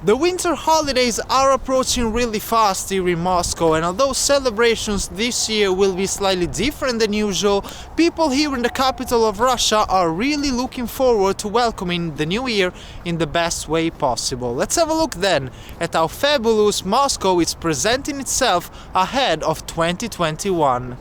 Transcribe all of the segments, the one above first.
The winter holidays are approaching really fast here in Moscow, and although celebrations this year will be slightly different than usual, people here in the capital of Russia are really looking forward to welcoming the new year in the best way possible. Let's have a look then at how fabulous Moscow is presenting itself ahead of 2021.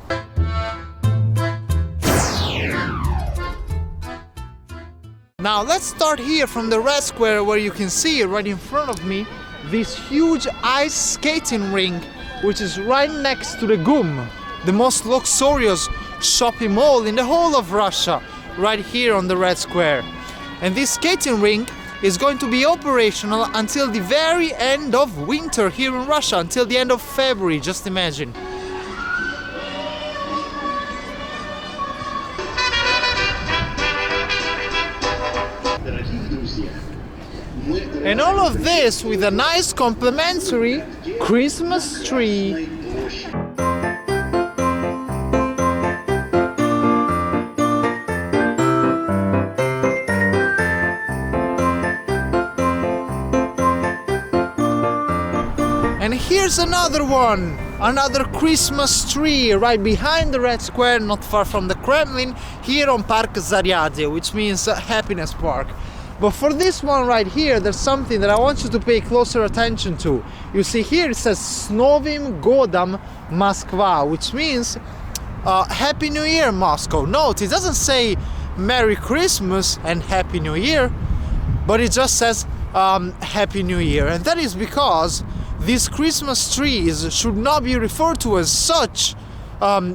Now let's start here from the Red Square, where you can see right in front of me this huge ice skating rink, which is right next to the GUM, the most luxurious shopping mall in the whole of Russia, right here on the Red Square. And this skating rink is going to be operational until the very end of winter here in Russia, until the end of February, just imagine. And all of this with a nice complimentary Christmas tree. And here's another one, another Christmas tree right behind the Red Square, not far from the Kremlin, here on Park Zaryade, which means Happiness Park. But for this one right here, there's something that I want you to pay closer attention to. You see here it says "S Novim Godom Moskva," which means Happy New Year, Moscow. Note, it doesn't say Merry Christmas and Happy New Year, but it just says Happy New Year. And that is because these Christmas trees should not be referred to as such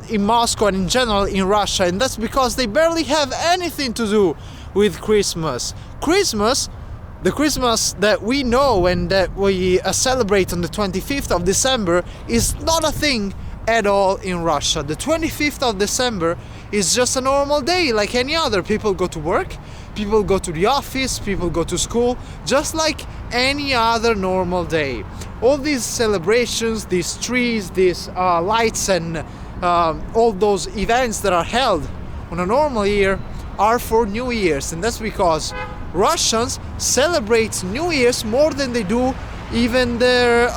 in Moscow and in general in Russia, and that's because they barely have anything to do with Christmas. The Christmas that we know and that we celebrate on the 25th of December is not a thing at all in Russia. The 25th of December is just a normal day like any other. People go to work, people go to the office, people go to school, just like any other normal day. All these celebrations, these trees, these lights and all those events that are held on a normal year are for New Year's, and that's because Russians celebrate New Year's more than they do even their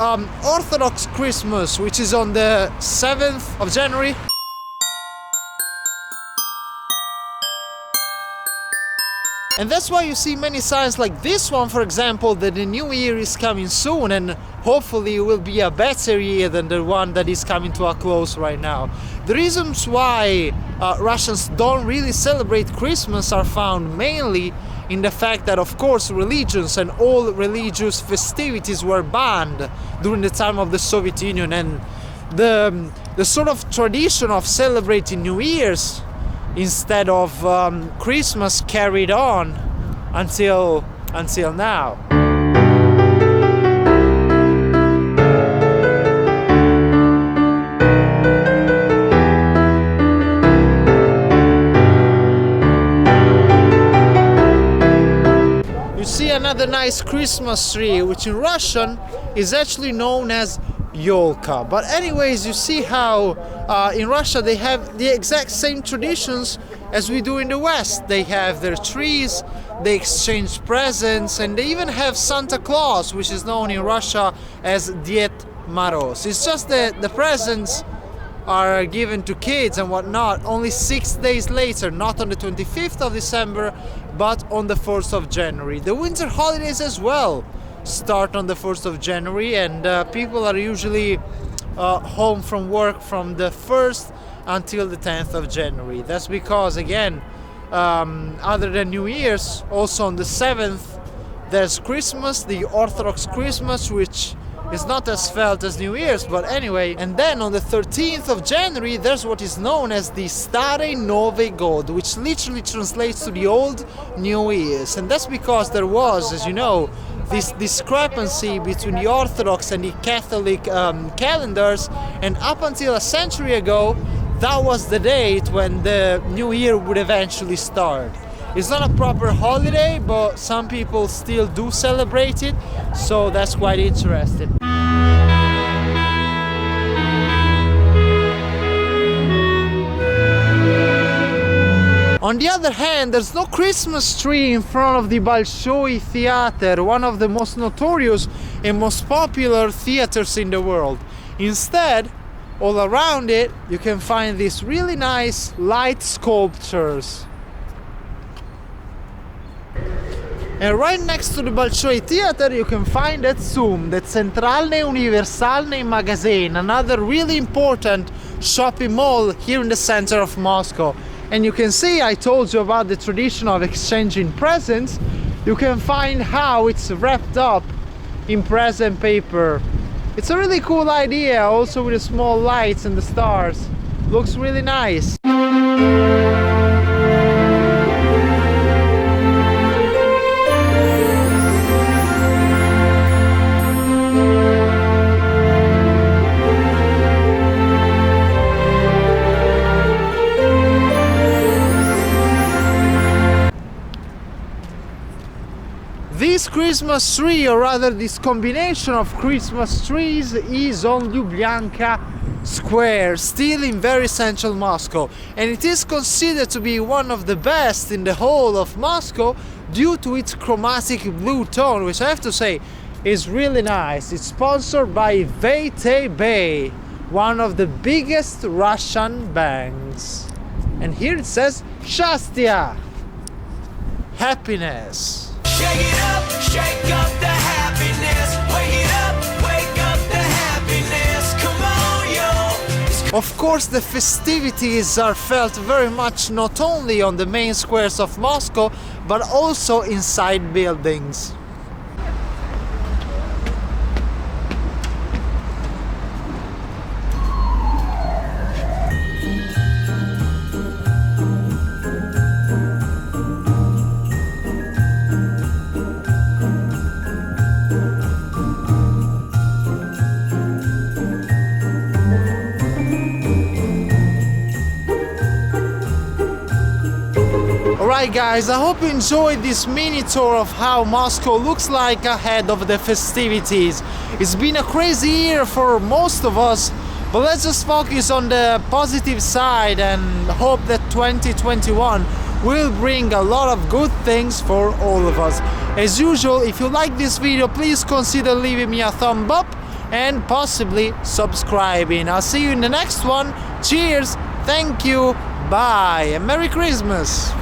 Orthodox Christmas, which is on the 7th of January. And that's why you see many signs like this one, for example, that the new year is coming soon and hopefully it will be a better year than the one that is coming to a close right now. The reasons why Russians don't really celebrate Christmas are found mainly in the fact that, of course, religions and all religious festivities were banned during the time of the Soviet Union, and the sort of tradition of celebrating New Year's instead of Christmas carried on until now. You see another nice Christmas tree, which in Russian is actually known as Yolka. But anyways, you see how in Russia they have the exact same traditions as we do in the West. They have their trees, they exchange presents, and they even have Santa Claus, which is known in Russia as Ded Moroz. It's just that the presents are given to kids and whatnot only 6 days later, not on the 25th of December, but on the 1st of January. The winter holidays as well start on the 1st of January, and people are usually home from work from the 1st until the 10th of January. That's because, again, other than New Year's, also on the 7th there's Christmas, the Orthodox Christmas, which is not as felt as New Year's, but anyway. And then on the 13th of January there's what is known as the Stare Novi God, which literally translates to the Old New Year's. And that's because there was, as you know, this discrepancy between the Orthodox and the Catholic calendars, and up until a century ago that was the date when the New Year would eventually start. It's not a proper holiday, but some people still do celebrate it, so that's quite interesting. On the other hand, there's no Christmas tree in front of the Bolshoi Theater, one of the most notorious and most popular theaters in the world. Instead, all around it, you can find these really nice light sculptures. And right next to the Bolshoi Theater, you can find that ZUM, the Centralny Uniwersalny Magazyn, another really important shopping mall here in the center of Moscow. And you can see, I told you about the tradition of exchanging presents. You can find how it's wrapped up in present paper. It's a really cool idea, also with the small lights and the stars. Looks really nice. This Christmas tree, or rather this combination of Christmas trees, is on Lubyanka Square, still in very central Moscow, and it is considered to be one of the best in the whole of Moscow due to its chromatic blue tone, which I have to say is really nice. It's sponsored by VTB, one of the biggest Russian banks. And here it says Shastya, happiness. Shake up the happiness. Wake up the happiness. Come on, yo. Of course, the festivities are felt very much not only on the main squares of Moscow, but also inside buildings. Alright guys, I hope you enjoyed this mini tour of how Moscow looks like ahead of the festivities. It's been a crazy year for most of us, but let's just focus on the positive side and hope that 2021 will bring a lot of good things for all of us. As usual, if you like this video, please consider leaving me a thumb up and possibly subscribing. I'll see you in the next one. Cheers, thank you, bye, and Merry Christmas!